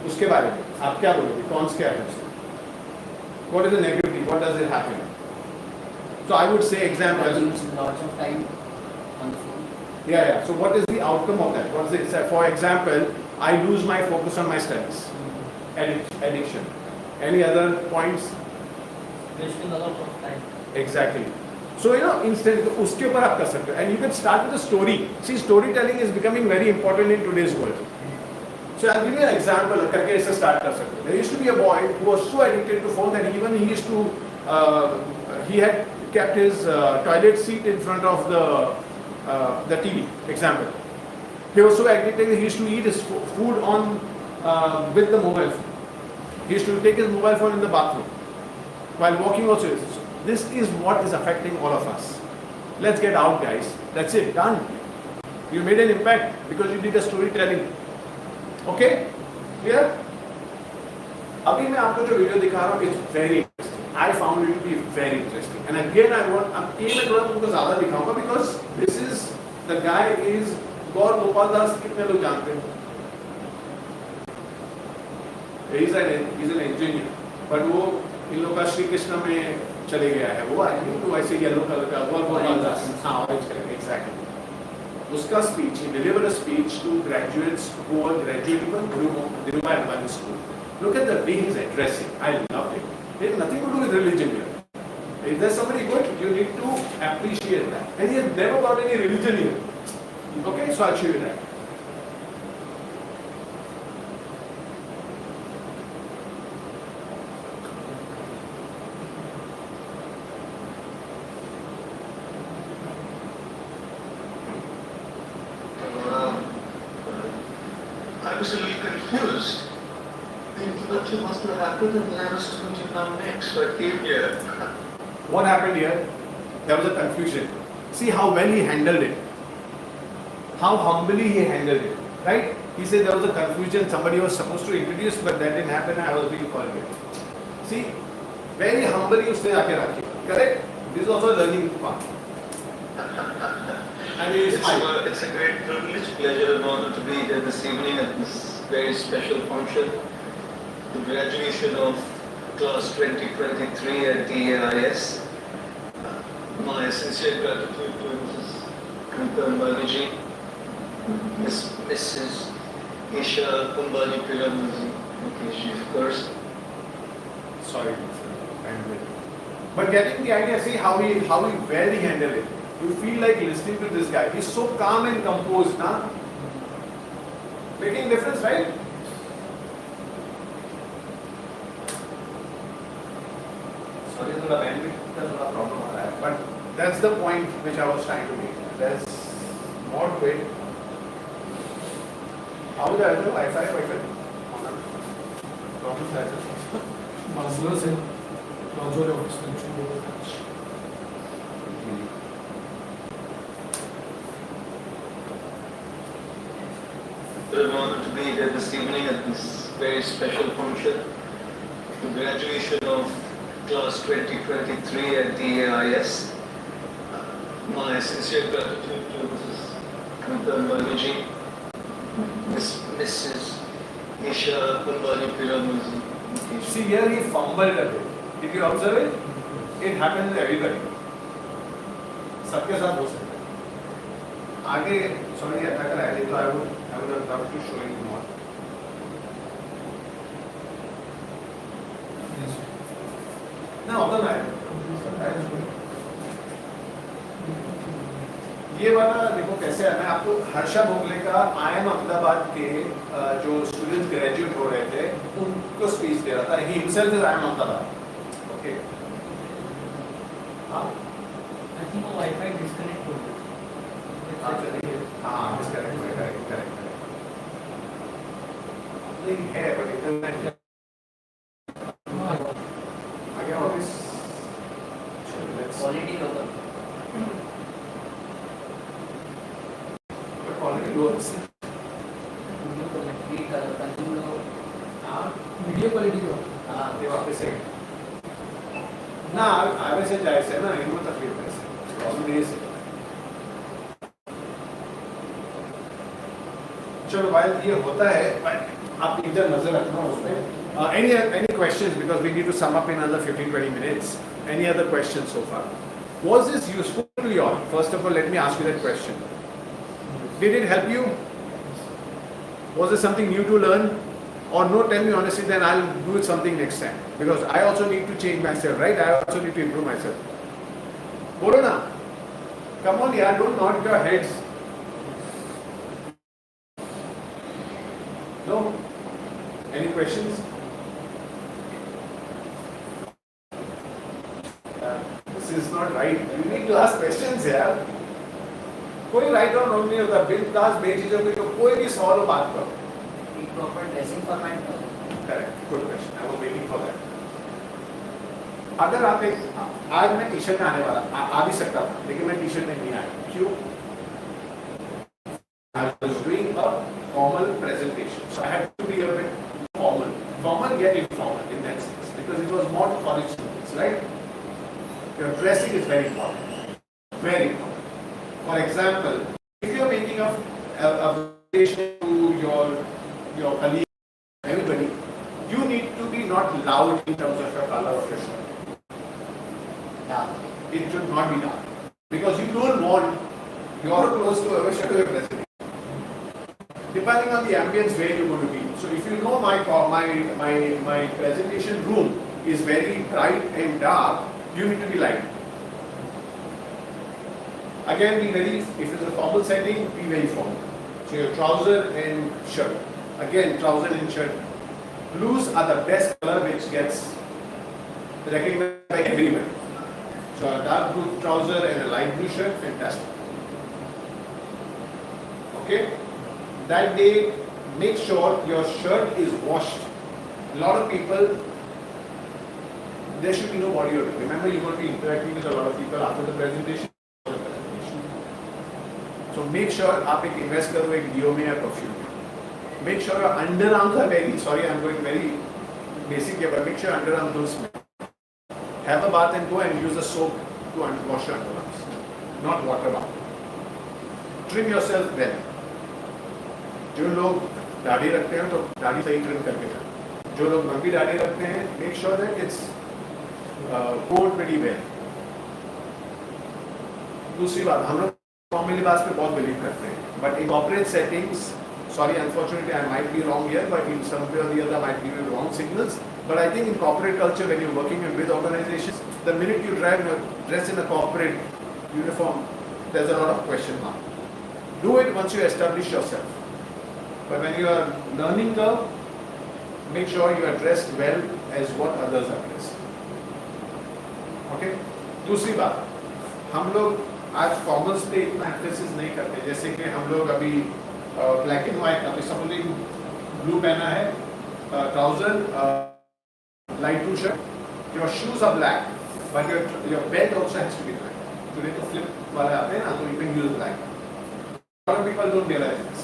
उसके बारे में आप क्या बोलोगे? कॉन्स क्या है उसके? What is the negativity? What does it happen? So I would say example. lots of time on the phone. Yeah. So what is the outcome of that? What is it? For example, I lose my focus on my studies. Addiction. Any other points? Wasting a lot of time. Exactly. So instant उसके ऊपर आप कर सकते हो. And you can start with a story. See, storytelling is becoming very important in today's world. So I'll give you an example करके इसे start कर सकते हो. There used to be a boy who was so addicted to phone that even he used to he had kept his toilet seat in front of the TV. Example. He was so addicted he used to eat his food on with the mobile phone. He used to take his mobile phone in the bathroom while walking also. This is what is affecting all of us. Let's get out, guys. That's it. Done. You made an impact because you did a storytelling. Okay clear? अभी मैं आपको जो video दिखा रहा हूँ it's very interesting. I found it to be very interesting. And again I want, अब ये मैं थोड़ा तुमको ज्यादा दिखाऊंगा because this is the guy is Gaur Gopal Das. कितने लोग जानते हैं? He is an engineer, but वो इन लोग का श्री कृष्ण में चले गया है. वो आदमी तो वैसे येलो कलर का गौर गोपाल दास. हाँ, ऑरेंज कलर. एग्जैक्टली. उसका speech, he delivered a speech to graduates who were graduating from Dhirubhai Ambani School. Look at the way he's addressing. I loved it. It has nothing to do with religion here. If there's somebody good, you need to appreciate that. And he has never got any religion here. Okay, so I'll show you that. I was a little confused. Thinking what must have happened and I was going to come next, so I came here. What happened here? There was a confusion. See how well he handled it. How humbly he handled it. Right? He said there was a confusion. Somebody was supposed to introduce, but that didn't happen. I was being called here. See, very humbly उसने आके रखी. Correct? This is also a learning path. And It's a great privilege, pleasure and honor to be here this evening at this very special function, the graduation of class 2023 at DAIS. My sincere gratitude to Mrs. Krita Ambani ji, Mrs. Isha Ambani Piramji, of course. Sorry, but getting the idea, see how he well he handled it. You feel like listening to this guy. He's so calm and composed, na? Making difference, right? Sorry, थोड़ा bandwidth का थोड़ा problem आ रहा है, but that's the point which I was trying to make. There's more to it. How is the Wi-Fi? Problem है sir. Mazlum से Mazlum office में चुन It's an honor to be here this evening at this very special function, the graduation of class 2023 at the AIS. My sincere gratitude to Mrs. Kanta Ambani, Mrs. Isha Ambani Piramuzi. See, here he fumbled a bit. Did you observe it? It happens to everybody. सबके साथ हो सकता है. आगे sorry अटका कर आया तो I would have loved to show you more. Yes. No, other man. ये वाला देखो कैसे है. मैं आपको हर्षा भोगले का IIM अहमदाबाद के जो स्टूडेंट ग्रेजुएट हो रहे थे उनको स्पीच दे रहा था. He himself is IIM Ahmedabad. Okay. हाँ. I think वो वाईफाई डिस्कनेक्ट हो गया. हाँ चलिए. हाँ डिस्कनेक्ट करेक्ट. नहीं है बट इंटरनेट आगे ऑफिस. क्वालिटी होगा. क्वालिटी लो. वीडियो क्वालिटी का कंज्यूम लो. हाँ वीडियो क्वालिटी जो हाँ ये वापस है ना. आगे से जाए से ना इनको तकलीफ है. प्रॉब्लम ये है. चलो भाई ये होता है. आप इधर नजर रखना उसमें. Any questions because we need to sum up in another 15-20 minutes. Any other questions so far? Was this useful to you all? First of all, let me ask you that question. Did it help you? Was there something new to learn? Or no, tell me honestly, then I'll do it something next time. Because I also need to change myself, right? I also need to improve myself. Bolo na. Come on, yaar, don't nod your heads. No? Any questions? This is not right. You need to ask questions, yaar. कोई right और wrong नहीं होता. बिंदास बेचीजों के तो कोई भी सवाल हो बात करो. एक प्रॉपर ड्रेसिंग फॉर्मेट हो. Correct. Good question. I was waiting for that. अगर आप एक आज मैं टी शर्ट में आने वाला आ भी सकता था लेकिन मैं टी शर्ट में नहीं आया. क्यों? I was doing a formal presentation, so I had to be a bit formal yet informal in that sense because it was more college students, right? Your dressing is very important, very important. For example, if you are making a presentation to your colleague, everybody, you need to be not loud in terms of your color of your shirt. Yeah. It should not be loud because you don't want your clothes to overshadow your presentation. Depending on the ambience where you're going to be. So if you know my presentation room is very bright and dark, you need to be light. Again, be very, if it's a formal setting, be very formal. So your trouser and shirt. Again, trouser and shirt. Blues are the best color which gets recognized by everyone. So a dark blue trouser and a light blue shirt, fantastic. Okay? That day, make sure your shirt is washed. A lot of people, there should be no body odor. Remember, you're going to be interacting with a lot of people after the presentation. So make sure आप एक invest करो एक deo में या perfume में. Make sure your underarms are very. Sorry, I'm going very basic here, but make sure your underarms don't smell. Have a bath and go and use a soap to wash your underarms, not water bath. Trim yourself well. जो लोग दाढ़ी रखते हैं तो दाढ़ी सही trim करके रखें. जो लोग लंबी दाढ़ी रखते हैं make sure that it's code pretty well. दूसरी बात, हम लोग फॉर्मल लिबास पे बहुत बिलीव करते हैं but in corporate settings, sorry unfortunately I might be wrong here but in some way or the other might give you wrong signals but I think in corporate culture when you are working with organisations the minute you dress in a corporate uniform there is a lot of question mark. Do it once you establish yourself. But when you are learning curve, make sure you are dressed well as what others are dressed. Okay? दूसरी बात, हम लोग आज formals पे इतना emphasis नहीं करते. जैसे कि हम लोग अभी ब्लैक एंड व्हाइट, अभी सपोजिंग ब्लू पहना है, trouser, light blue shirt, your shoes are black but your belt also has to be black. Today तो फ्लिप वाले आते हैं ना, तो you can use black. A lot of people don't realize this.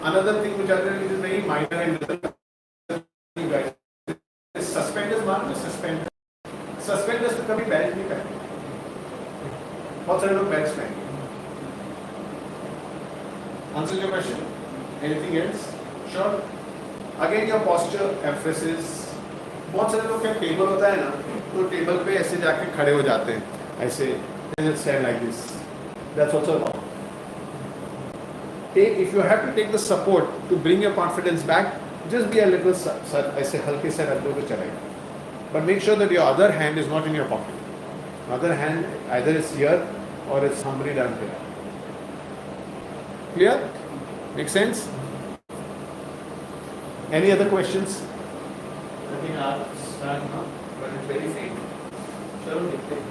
Another thing which I think is very minor and little, you guys, suspenders, man, suspenders. बहुत सारे लोग belt पहनेंगे. Answer your question? Anything else? Sure. Again your posture, emphasis. बहुत सारे लोग क्या table होता है ना, तो टेबल पे ऐसे जाके खड़े हो जाते हैं, ऐसे stand like this. That's also wrong. If you have to take the support to bring your confidence back, just be a little ऐसे हल्के से रख दो तो चलेगा. But make sure that your other hand is not in your pocket. Other hand either is here or it's somebody down here. Clear? Make sense? Any other questions? I think I'll start now, but it's very faint. चलो देखते हैं.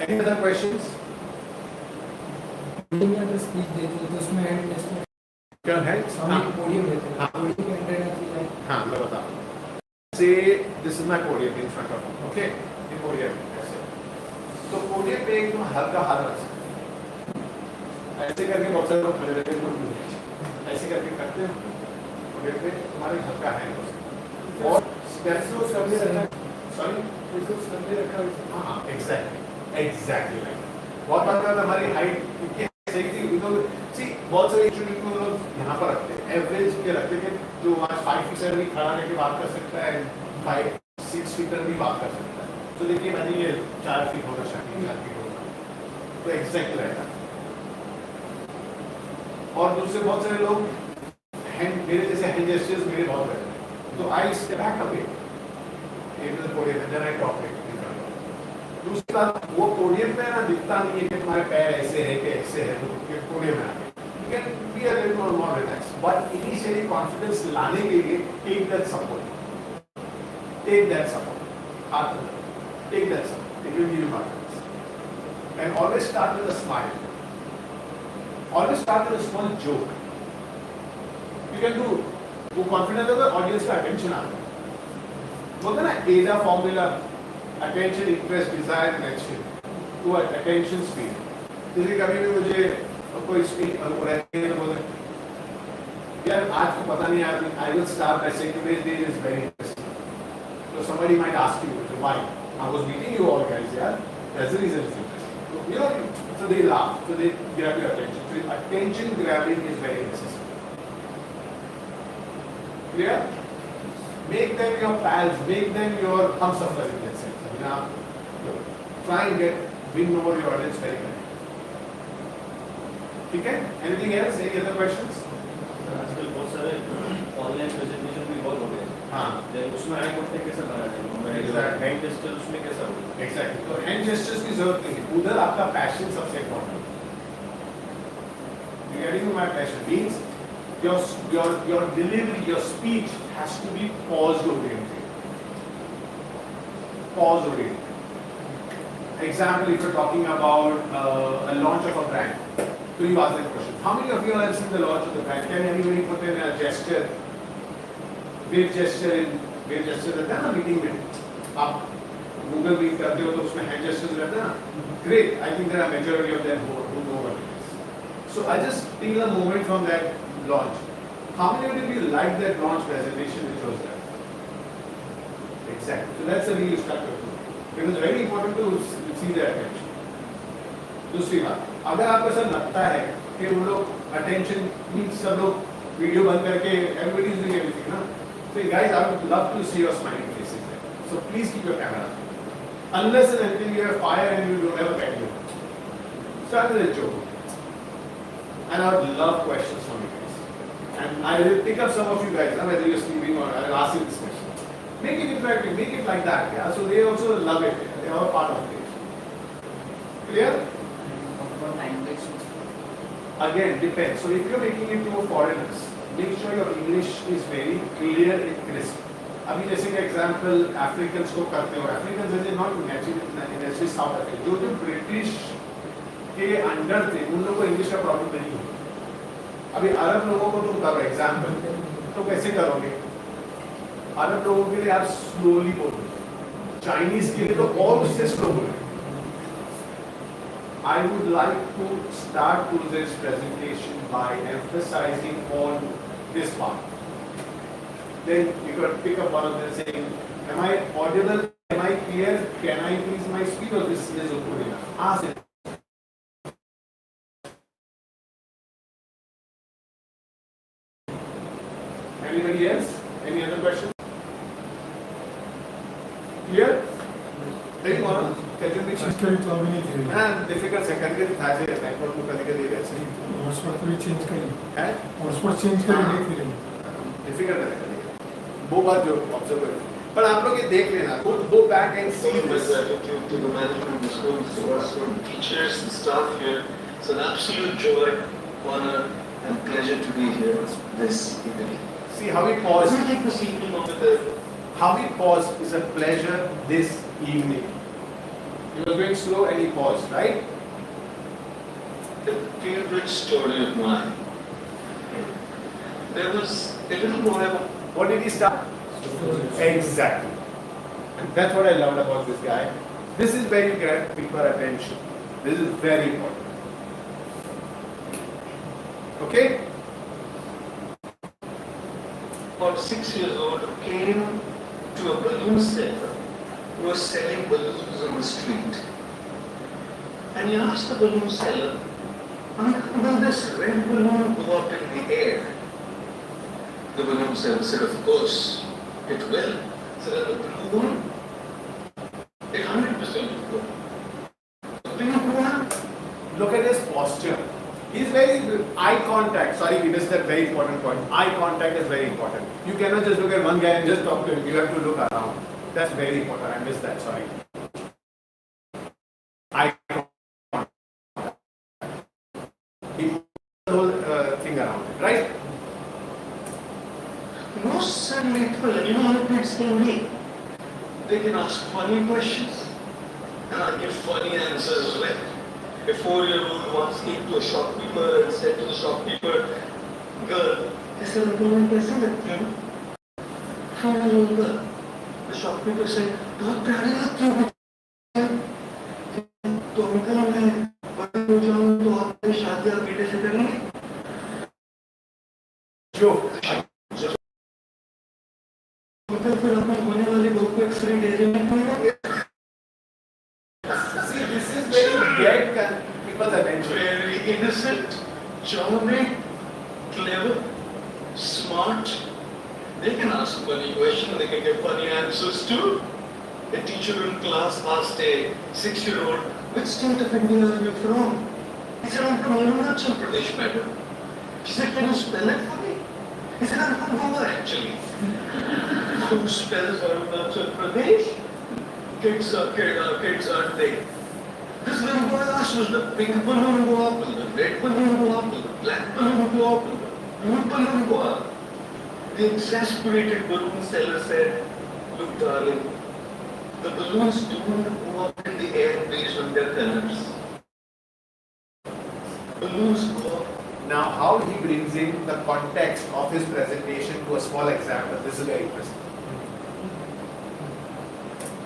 Any other questions? अगर speech देते हो तो उसमें hand gesture क्या है? सामने पोडियम देते हैं, पोडियम के अंदर है हाँ मैं बता रहा हूँ. Say this is my podium in front of you. Okay? ये podium ऐसे. तो podium पे एकदम हल्का हाथ रख सकते हैं. ऐसे करके बहुत सारे लोग खड़े रहते हैं. ऐसे करके करते हैं. podium पे तुम्हारे हल्का हैंड हो सकता है. और steps को सबने रखा. Sorry? इसको सबने रखा. हाँ exactly like that. बहुत बार हमारी हाइट कितनी सही थी, बहुत सारे इंस्ट्रूमेंट को लोग यहाँ पर रखते हैं, एवरेज के रखते हैं जो 5 फीट भी खड़ा रह के बात कर सकता है, 5-6 फीट भी बात कर सकता है. तो देखिए मैंने ये 4 फीट होगा, 4 फीट होगा, तो एग्जैक्ट रहेगा. और दूसरे बहुत सारे लोग हैंड, मेरे जैसे हैंड जेस्चर्स मेरे बहुत रहते हैं, तो I step back away, then I talk. दूसरी बात, वो पोडियम पे ना दिखता नहीं है कि तुम्हारे पैर ऐसे है कि ऐसे है, तो पोडियम में आके you can be a little more relaxed, but initially confidence लाने के लिए take that support, हाथ take that support, it will give you confidence. And always start with a smile, always start with a small joke. You can do, वो confidence होगा, audience का attention आता है. बोलते ना AIDA formula, attention, interest, desire and action, to attention speed. जैसे कभी भी मुझे कोई स्पीच रहती है तो बोलते यार आज को पता नहीं यार, I will start by saying today's day is very interesting. So somebody might ask you why. I was meeting you all guys, yeah. That's the reason it's interesting. So, you know, so they laugh, so they grab your attention. So attention grabbing is very necessary. Clear? Make them your pals, make them your humsafar in that sense. Now, try and win over your audience very well. ठीक है? Anything else? Any other questions? आजकल बहुत सारे online presentation भी बहुत हो गए हैं. हाँ. then उसमें आई कॉन्टेक्ट कैसे बनाना है, हैंड जेस्चर उसमें कैसा होगा? Exactly. तो हैंड जेस्चर्स की जरूरत नहीं है. उधर आपका पैशन सबसे इम्पोर्टेंट है. Getting my passion means your delivery, your speech has to be pause oriented. Pause oriented. Example, if you're talking about a launch of a brand, so you ask that question. How many of you have seen the launch of the brand? Can anybody put in a gesture, wave gesture रहता है ना meeting में? आप Google meet करते हो तो उसमें hand gestures रहते हैं ना? Great. I think there are majority of them who know what it is. So I just take a moment from that launch. How many of you like that launch presentation which was there? Exactly. So that's the real structure. It is very important to see their attention. दूसरी बात, अगर आपको ऐसा लगता है कि वो लोग attention means सब लोग वीडियो बंद करके everybody is doing everything ना, so guys I would love to see your smiling faces there. So please keep your camera on. Unless and until you have fire and you don't have a video. Start with a joke. And I would love questions from you guys. And I will pick up some of you guys, whether you're sleeping or I will ask you this question. Make it interactive, make it like that, yeah. So they also love it. They are a part of it. Clear? Time Again, depends. So if you're making it to foreigners, make sure your English is very clear and crisp. अभी जैसे कि example Africans को करते हो, Africans is not naturally south Africa, जो British के under थे उन लोगों को इंग्लिश का प्रॉब्लम नहीं है। अभी अरब लोगों को तुम करो एग्जाम्पल, तो कैसे करोगे? अरब लोगों के लिए आप स्लोली बोलो, चाइनीज के लिए तो और उससे स्लो बोलो। I would like to start today's presentation by emphasizing on this part. Then you can pick up one of them saying, am I audible? Am I clear? Can I increase my speed or this is good enough? Ask it. Anybody else? Any other question? Clear? Very well. Can you make इसके लिए तो अभी नहीं करेंगे। हाँ, difficult है, कभी-कभी था जे network को कभी-कभी वैसे ही हॉटस्पॉट को भी चेंज करें, है, हॉटस्पॉट चेंज करें नहीं करेंगे। difficult है कभी-कभी। वो बात जो observe करें, पर आप लोग ये देख लेना, go back and see this. Gratitude to the management of the school, to us, to teachers and staff here. It's an absolute joy, honor, and pleasure to be here this evening. See how we pause. Let me take this evening over the How we pause is a pleasure this evening. He was going slow and he paused, right? favorite story of mine. There was a little boy. What did he start? Exactly. And that's what I loved about this guy. This is where you get people attention. This is very important. Okay? About 6 years old, came to a balloon seller who was selling balloons on the street. And he asked the balloon seller, "Uncle, will this red balloon go up in the air?" The balloon seller said, "Of course, it will." Said, "The blue one? It 100% will go. The pink one?" Look at his posture. He's very good. Eye contact. Sorry, we missed that very important point. Eye contact is very important. You cannot just look at one guy and just talk to him. You have to look around. That's very important. I missed that. Sorry. Eye contact. He put the whole thing around it, right? Most certainly it will. And you know how kids can be? They can ask funny questions. And I give funny answers as well. A 4-year-old once came to a shopkeeper and said to the shopkeeper, "Girl, ऐसे रंगों कैसे लगती हो?" The shopkeeper said, "बहुत प्यारी लगती हो। तो अंकल मैं बड़ा हो जाऊँ तो आपकी शादी आप बेटे से करेंगे?" Joke. अंकल फिर अपने होने वाले बहू को एक्सरे दे देंगे। See, this is very get people's attention. Very innocent, charming, clever, smart. They can ask funny questions, they can give funny answers too. A teacher in class asked a 6-year-old, "Which state of India are you from?" He said, "I'm from Arunachal Pradesh, madam." She said, "Can you spell it for me?" He said, "I'm from Goa actually." Who spells Arunachal Pradesh? Kids, aren't they? This little boy asked, "Will the pink balloon go up? Will the red balloon go up? Will the black balloon go up? Will the blue balloon go up?" The exasperated balloon seller said, "Look, darling, the balloons don't go up in the air based on their colors. Balloons go up." Now, how he brings in the context of his presentation to a small example. This is very interesting.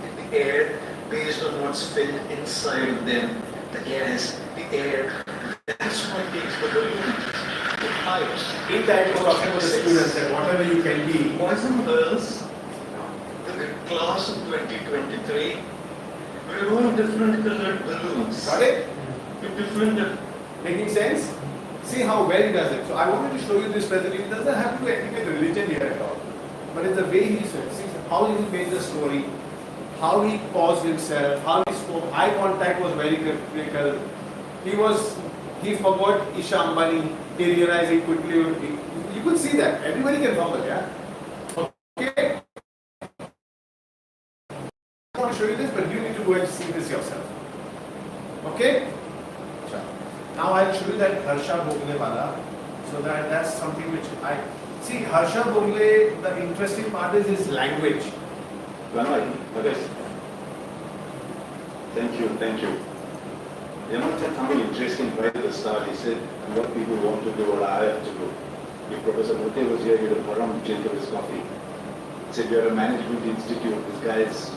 In the air based on what's filled inside of them. The gas, the air. That's what makes the balloon. The pipes. In that, we're talking about the students and whatever you can be. Boys and girls, the class of 2023, we're all different colored balloons. Got it? With different. Making sense? See how well he does it. So I wanted to show you this presentation. It doesn't have to educate religion here at all. But it's the way he said, see how he made the story, how he paused himself, how he spoke. Eye contact was very critical. He forgot Isha Ambani. He realized he quickly. You could see that. Everybody can fumble, yeah? Okay? I want to show you this, but you need to go and see this yourself. Okay? Now I'll show you that Harsha Bogle wala, so that's something which I see. Harsha Bogle, the interesting part is his language. Thank you. Yaman said something interesting right at the start. He said, what people want to do, what I have to do. If Professor Mute was here, he would have haram drink of his coffee. He said, you're a management institute. This guy is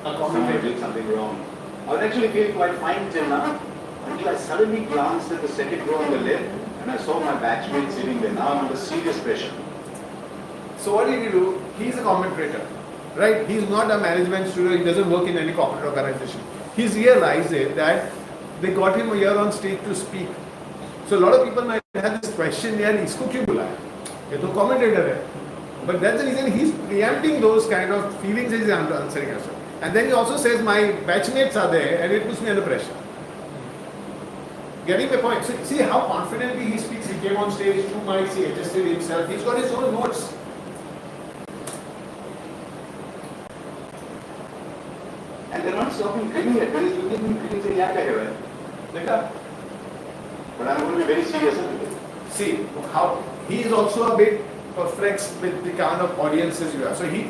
someone did something wrong. I was actually feeling quite fine till now, until I suddenly glanced at the second row on the left, and I saw my batchmate sitting there. Now I'm under serious pressure. So what did he do? He's a commentator, right? He's not a management student. He doesn't work in any corporate organization. He's realized that they got him here on stage to speak. So a lot of people might have this question, यार इसको क्यों बुलाया? ये तो commentator है. But that's the reason he's preempting those kind of feelings he's answering us. And then he also says my batchmates are there and it puts me under pressure. Getting the point? See how confidently he speaks. He came on stage, 2 mics, he adjusted himself. He's got his own notes. And they're not stopping grinning at me. They're looking at me grinning saying, yeah, Dekha? but I'm going to be very serious about it. See how he is also a bit perplexed with the kind of audiences you have. So he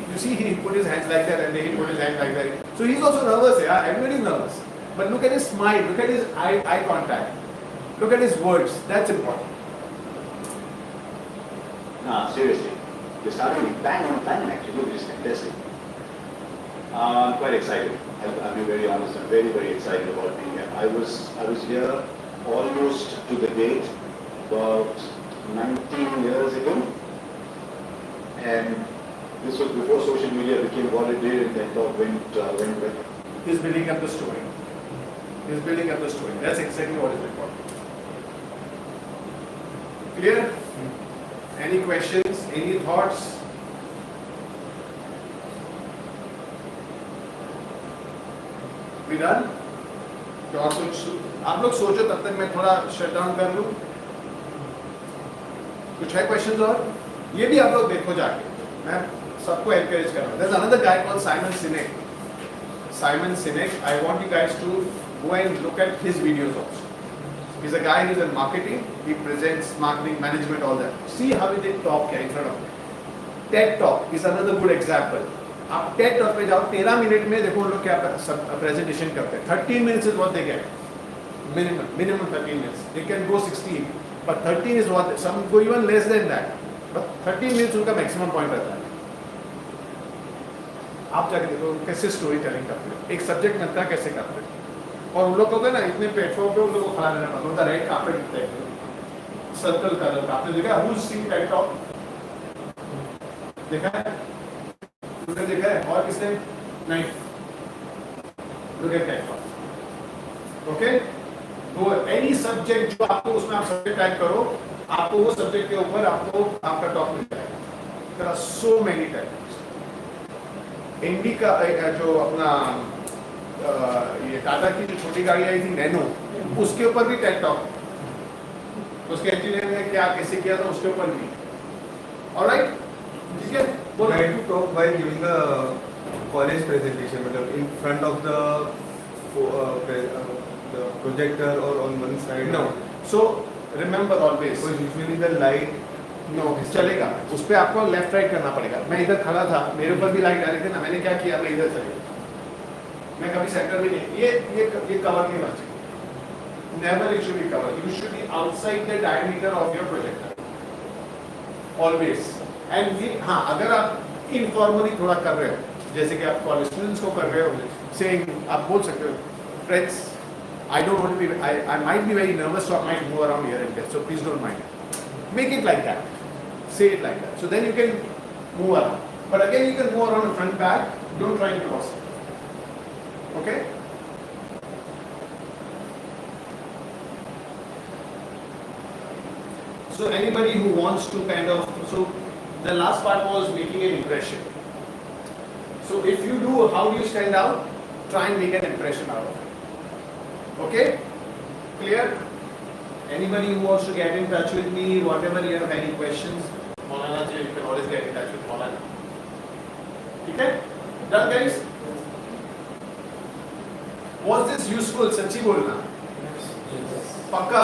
put his hands like that and then he put his hands like that. So he's also nervous. Yeah, everybody is nervous. But look at his smile. Look at his eye contact. Look at his words. That's important. Nah, seriously. You're starting to bang on time actually, which is fantastic. I'm quite excited. I'll be very honest. I'm very, very excited about being here. I was here almost to the date about 19 years ago. And this was before social media became what it did and then went with. He's building up the story. That's exactly what is important. Clear? Any questions? Any thoughts? We done? तो आप लोग सोचो तब तक मैं थोड़ा shut down कर लूं. कुछ है क्वेश्चंस और? ये भी आप लोग देखो जाके. मैं सबको एनकरेज कर रहा हूँ. There's another guy called Simon Sinek. I want you guys to go and look at his videos also. He's a guy who's in marketing. He presents marketing, management, all that. See how he did talk in front of me. TED Talk is another good example. आप TED Talk पे जाओ 13 minute में देखो लोग क्या presentation करते हैं. 13 minutes is what they get. Minimum 13 minutes. They can go 16, but 13 is what some go even less than that. But 13 minutes उनका maximum point रहता है. आप जाके देखो कैसे स्टोरी टेलिंग करते हैं. एक सब्जेक्ट मिलता है कैसे करते हैं. और उन लोग को ना इतने प्लेटफॉर्म पे उन लोगों को खड़ा रहना पड़ता है. उनका रेड कार्पेट दिखता है. सर्कल कलर का आपने देखा? Who's seen TED Talk? देखा है? तुमने देखा है? और किसने? नहीं. Look at TED Talk. Okay? तो any subject जो आपको उसमें आप सब्जेक्ट टाइप करो, आपको वो सब्जेक्ट के ऊपर आपको आपका टॉप मिल जाएगा. There are so many types. इंडी का जो अपना ये टाटा की जो छोटी गाड़ी आई थी नैनो, उसके ऊपर भी टेड टॉक. उसके इंजीनियर ने क्या कैसे किया था उसके ऊपर भी. ऑलराइट, ठीक है. I had to talk while giving a college presentation, मतलब in front of the projector or on one side. No. So remember always. Because usually the light. No, चलेगा. उस पे आपको लेफ्ट राइट करना पड़ेगा. मैं इधर खड़ा था, मेरे ऊपर भी लाइट आ रही थी ना. मैंने क्या किया? मैं इधर चले गया. मैं कभी सेंटर में नहीं. ये कवर नहीं होना चाहिए. Never it should be covered. You should be outside the diameter of your projector. Always. And ये हाँ, अगर आप इनफॉर्मली थोड़ा कर रहे हो, जैसे कि आप कॉलेज स्टूडेंट्स को कर रहे हो, saying आप बोल सकते हो, friends, I don't want to be, I might be very nervous, so I might move around here and there. So please don't mind. Make it like that. Say it like that. So then you can move around. But again, you can move around front back. Don't try to cross it. Okay? So anybody who wants to kind of, so the last part was making an impression. So if you do, how do you stand out? Try and make an impression out of it. Okay? Clear? Anybody who wants to get in touch with me, whatever you have any questions, Maulana ji, you can always get in touch with Maulana. Okay? Done, guys? Was this useful? Sachi bolna. Yes. पक्का